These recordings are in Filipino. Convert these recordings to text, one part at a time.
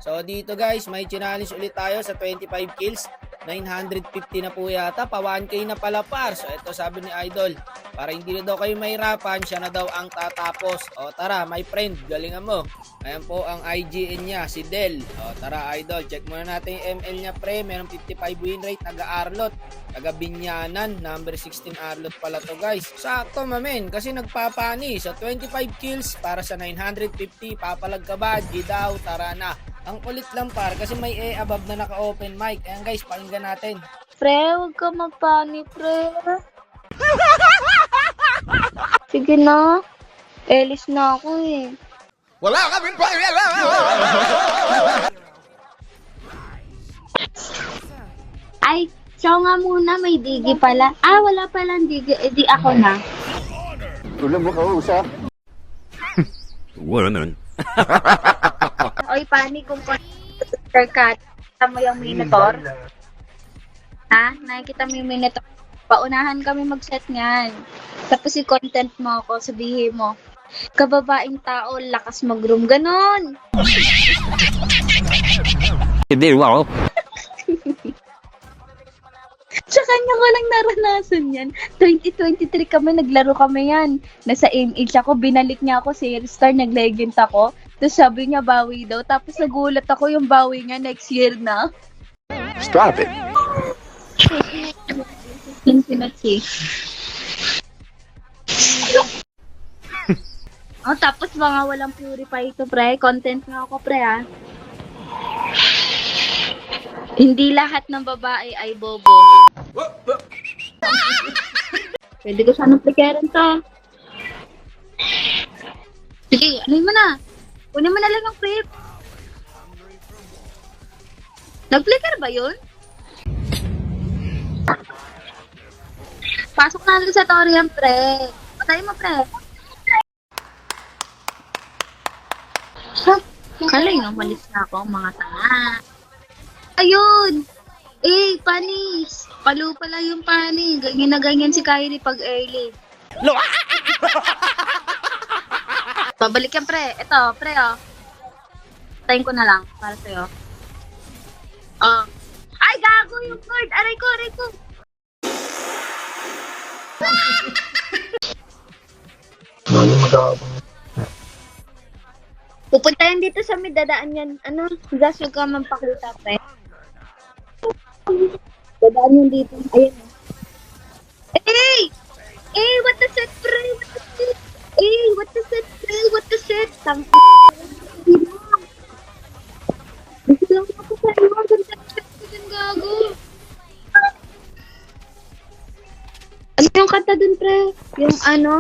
So dito guys, may challenge ulit tayo sa 25 kills. 950 na po yata, pa 1k na pala par. So ito sabi ni Idol, para hindi na daw kayo mahirapan, siya na daw ang tatapos. O tara, my friend, galingan mo. Ayan po ang IGN niya, si Del. O tara Idol, check muna natin yung ML niya pre. Meron 55 win rate, taga-Arlot, taga-Binyanan, number 16 Arlot pala to guys. Sakto mamen, kasi nagpapani sa 25 kills para sa 950. Papalag ka ba? Di daw, tara na. Ang kulit lang par kasi may above na naka-open mic. Ayan guys, pakinggan natin. Pre, huwag ka magpani, pre. Sige na. Elis na ako eh. Wala kami pa. Ay, siya nga muna, may digi pala. Ah, wala palang digi. Eh, di ako na. Ulo mo ka usap. Wala naman. Oy, pani kung cut. Kita mo yung minotaur? Ha? Nakikita mo yung minotaur? Paunahan kami mag-set niyan. Tapos i-content mo ako, sabihin mo, kababaeng tao, lakas mag-room. Ganon! Hindi, wow. Sa kanya ko lang naranasan yan. 2023 kami, naglaro kami yan. Nasa MH ako, binalik niya ako, Zero Star, nag-legend ako. Tapos sabi niya, bawi daw. Tapos nagulat ako yung bawi niya next year na. Stop it. Infinity. Oh, tapos mga walang purify ito, pre. Content nga ako, pre, ha. Hindi lahat ng babae ay bobo. Pwede ko sana plikaran to. Sige, ano mo na? Kunin mo na lang yung clip. Nag-flicker ba yun? Pasok na lang sa Torian, pre. Patay mo, pre. Kaling, umalis na ako, mga tanga. Ayun! Eh, panis! Palo pala yung panis. Ganyan na ganyan si Kyrie pag early. Babalik yan, pre. Ito, pre, oh. Tayin ko na lang para sa'yo. Oh. Ay, gago yung card! Aray ko, aray ko! Pupunta yan dito sa may dadaan yan. Ano? Gas, huwag ka mampakita, pre. Dadaan yan dito. Ayan. Hey! Hey, what the set, pre? What the set? Hey, what the set, pre? What the set? Tang... Gusto lang ako sa iyo. Ganda ng gago. Ano yung kanta dun, pre? Yung ano?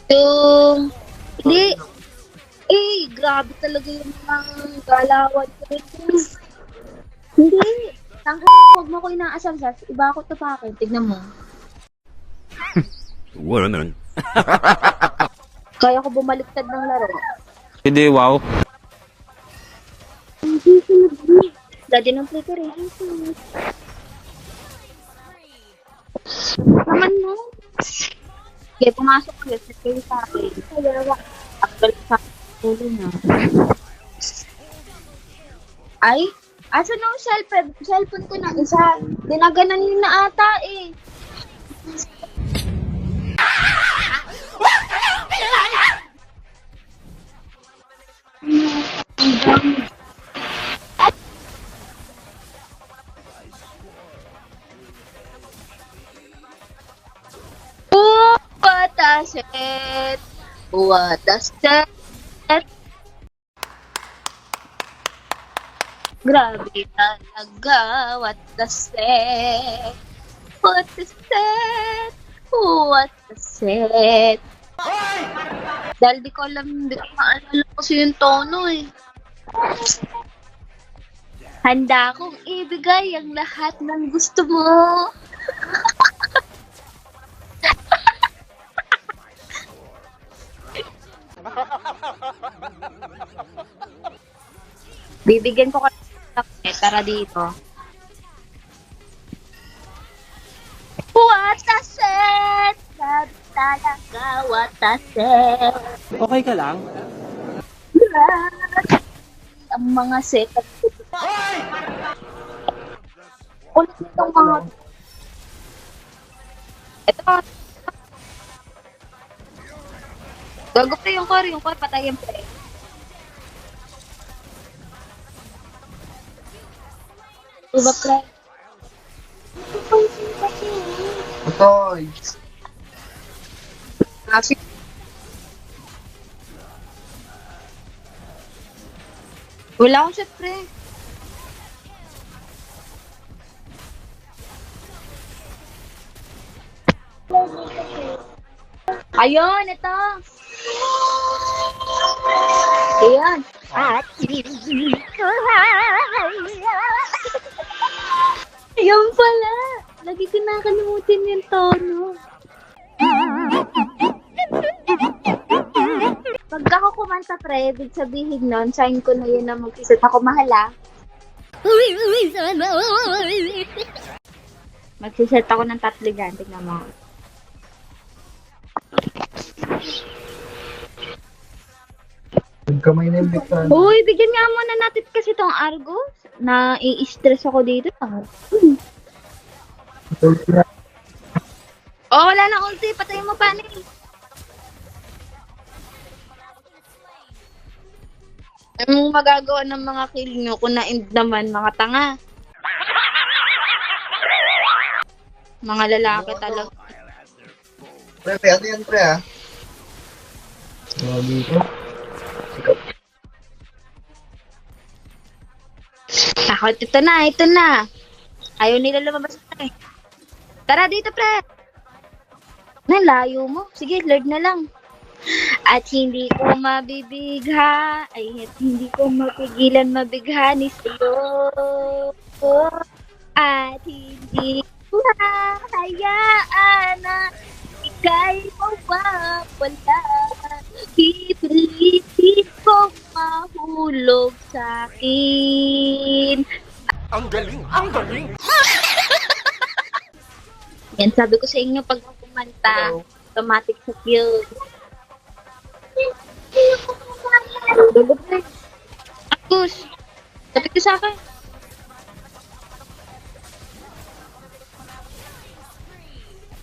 Yung... Hindi. Eh, grabe talaga yung mga galawan ko ito. Hindi. Tangka, huwag mo ko inaasal-sas. Iba ako to pa akin. Tignan mo. Wala naman. Kaya ko bumaliktad ng laro. Hindi, wow. Dati ng flicker eh. Naman mo. Kaya pumasok ulit. Kaya sa akin. Kaya akal sa ulo na. Ay? Asan yung cellphone ko ng isa? Dinaganan yun na ata eh. What a set! What a set! Grabe talaga! What a set! What a set! What a set! Dahil di ko alam, di ko maalala kasi yung tono eh. Handa akong ibigay ang lahat ng gusto mo. Bibigyan ko tara dito. What a set! Grabe talaga, what a set! Okay ka lang? Grabe mga set. Ulit itong mga... Ito. Gago pre yung core, patayin pre. Diba pre? Otoy. Happy. Wala akong shot pre. Ayun, ito. Ayan. Ayun pala. Lagi ko nakalimutin yung tono. Pag ako kumanta pre, ibig sabihin nun, sign ko na yun na mag-isip ako mahala. Magsiset ako ng 3 dyan, tignan mo. Kamay na yung bigtan. Uy, bigyan nga muna natin kasi tong Argos. Na i-stress ako dito. Oh, wala na ulti. Patayin mo pa ni. Anong magagawa ng mga kill nyo kung na-end naman mga tanga? Mga lalaki talaga. Pre, ano yan pre ah? Dito. Ako, ito na. Ayaw nila lumabas na eh. Tara dito, pre. Layo mo. Sige, Lord na lang. At hindi ko mabibigha, at hindi ko mapigilan mabighani sa'yo. At hindi ko hahayaan na ika'y mawawala. Pipilitin kong mahulog sa'kin. Ang galing! Ang galing! Yan, sabi ko sa inyo pag kumanta, automatic sa field. Dugo pre. Agus, tapit ka sa akin.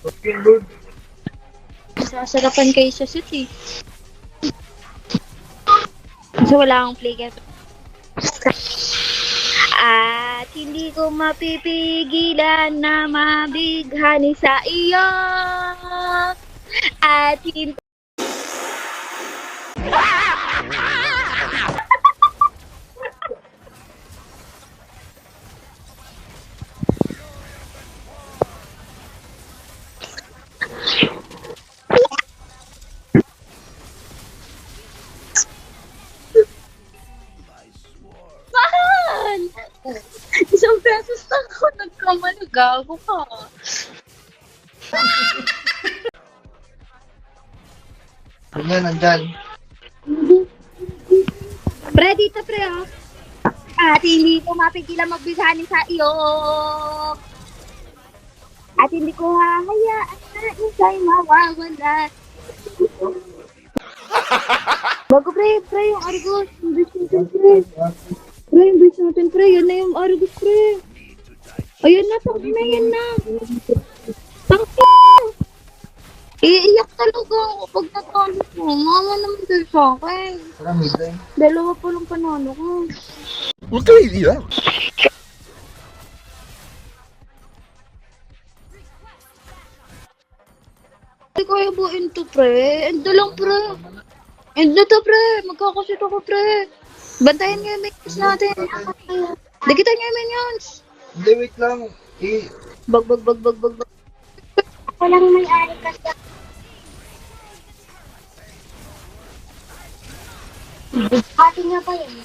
Okay, good. Sasarapan kayo sa city. Kasi wala akong play game. At hindi ko mapipigilan na mabighani sa iyo. At hindi... Mahal! Isang beses lang ako nagkamali. Gago ka. Ganyan, nandyan. Pre, dito pre oh. At hindi ko mapigilan magbigani sa iyo. At hindi ko hahayaan na ika'y mawawala. Bago pre, yung Argos. Invest natin pre. Pre, invest natin pre. Yan na yung Argos pre. Ayan na, tangki na yan na. Tangki. Iiyak talaga ako pag natalo ko. Mama naman dahil sa akin. Tara, midline. 2 pa lang panalo ko. Huwag ka iiyak! Hindi kaya buuin to, pre. End na lang, pre. End na to, pre. Magkakasit ako, pre. Bantayan nga yung minions natin. Dikitan nga yung minions. Hindi, wait lang. Bag. Walang may-ari kasi. Atin nga pa yun.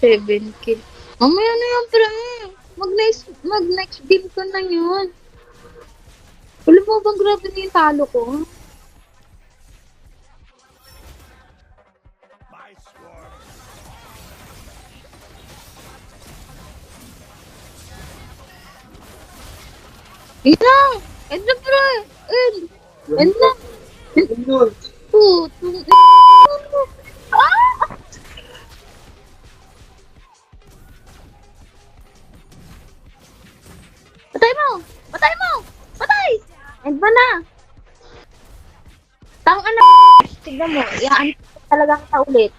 7 kill. Mamaya na yan, pre. Mag-next game ko na yun. Alam mo bang grabe na yung talo ko? End na! End na, pre! End na! Yun. Putong Tang ano, tignan mo, yaan talaga kita ulit.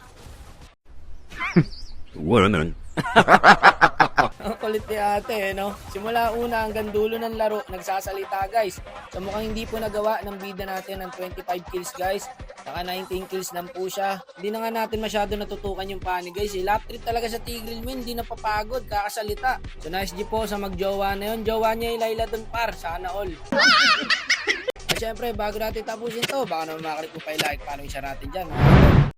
Wala naman. Ang kulit ni ate, no? Simula una hanggang dulo ng laro, nagsasalita guys. So mukhang hindi po nagawa ng bida natin ng 25 kills guys. Saka 19 kills lang po siya. Hindi na nga natin masyado natutukan yung pani guys. Lap trip talaga sa Tigreal Min, hindi napapagod, kakasalita. So nice G po sa magjowa na yun. Jowa niya yung Layla dun par, sana all. At syempre, bago natin tapusin to, baka naman makakalit mo pa i-like, paano i-share natin dyan.